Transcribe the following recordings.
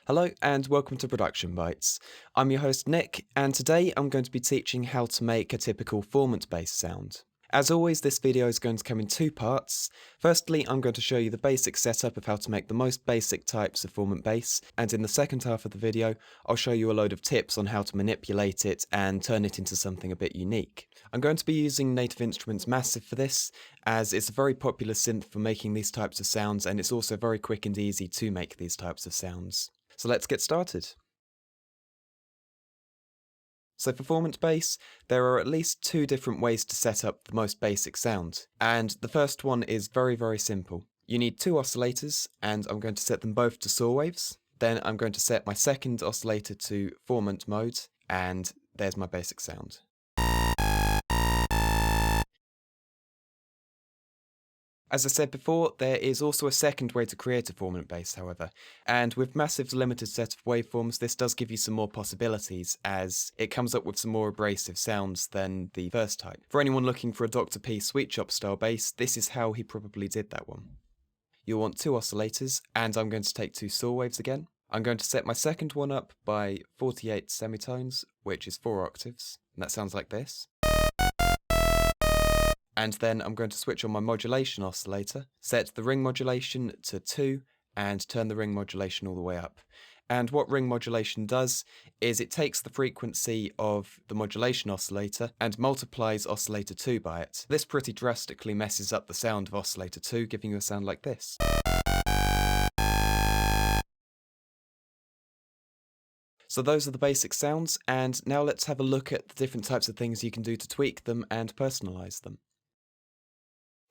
Hello and welcome to Production Bytes. I'm your host Nick, and today I'm going to be teaching how to make a typical Formant Bass sound. As always, this video is going to come in two parts. Firstly, I'm going to show you the basic setup of how to make the most basic types of Formant Bass, and in the second half of the video, I'll show you a load of tips on how to manipulate it and turn it into something a bit unique. I'm going to be using Native Instruments Massive for this, as it's a very popular synth for making these types of sounds, and it's also very quick and easy to make these types of sounds. So let's get started. So for Formant Bass, there are at least two different ways to set up the most basic sound, and the first one is very simple. You need two oscillators, and I'm going to set them both to saw waves. Then I'm going to set my second oscillator to Formant mode, and there's my basic sound. As I said before, there is also a second way to create a Formant Bass, however, and with Massive's limited set of waveforms, this does give you some more possibilities, as it comes up with some more abrasive sounds than the first type. For anyone looking for a Dr. P Sweet Shop style bass, this is how he probably did that one. You'll want two oscillators, and I'm going to take two saw waves again. I'm going to set my second one up by 48 semitones, which is 4 octaves, and that sounds like this. And then I'm going to switch on my modulation oscillator, set the ring modulation to 2, and turn the ring modulation all the way up. And what ring modulation does is it takes the frequency of the modulation oscillator and multiplies oscillator 2 by it. This pretty drastically messes up the sound of oscillator 2, giving you a sound like this. So those are the basic sounds, and now let's have a look at the different types of things you can do to tweak them and personalize them.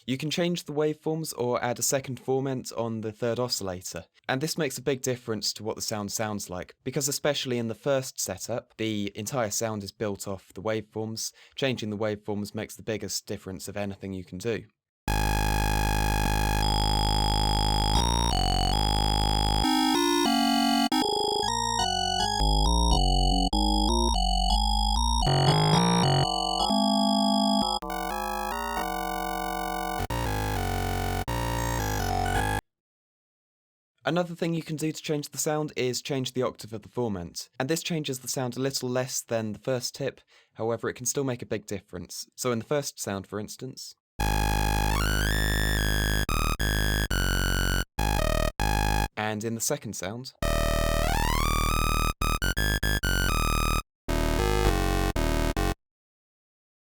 You can change the waveforms or add a second formant on the third oscillator, and this makes a big difference to what the sound sounds like, because especially in the first setup, the entire sound is built off the waveforms. Changing the waveforms makes the biggest difference of anything you can do. Another thing you can do to change the sound is change the octave of the formant, and this changes the sound a little less than the first tip, however it can still make a big difference. So in the first sound, for instance, and in the second sound,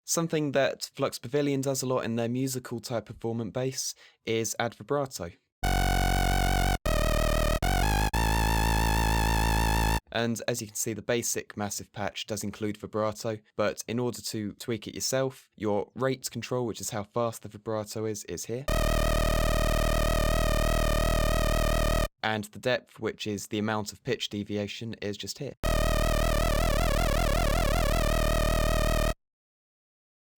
something that Flux Pavillion does a lot in their musical type of Formant Bass is add vibrato. And as you can see, the basic Massive patch does include vibrato, but in order to tweak it yourself, your rate control, which is how fast the vibrato is here. And the depth, which is the amount of pitch deviation, is just here.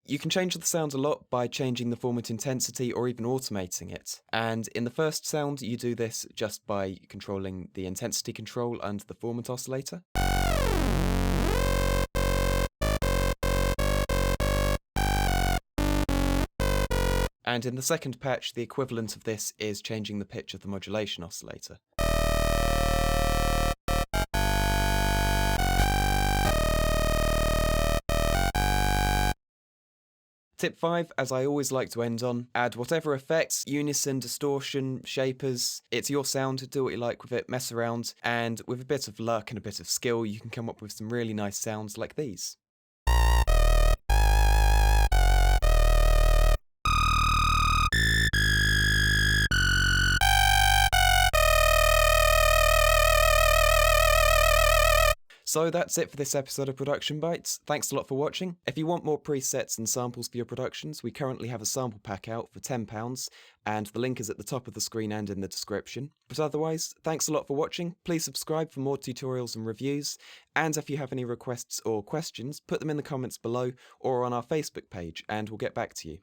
You can change the sound a lot by changing the formant intensity or even automating it, and in the first sound you do this just by controlling the intensity control under the formant oscillator. And in the second patch, the equivalent of this is changing the pitch of the modulation oscillator. Tip 5, as I always like to end on, add whatever effects, unison, distortion, shapers. It's your sound, do what you like with it, mess around, and with a bit of luck and a bit of skill, you can come up with some really nice sounds like these. So that's it for this episode of Production Bytes. Thanks a lot for watching. If you want more presets and samples for your productions, we currently have a sample pack out for £10, and the link is at the top of the screen and in the description. But otherwise, thanks a lot for watching. Please subscribe for more tutorials and reviews, and if you have any requests or questions, put them in the comments below or on our Facebook page, and we'll get back to you.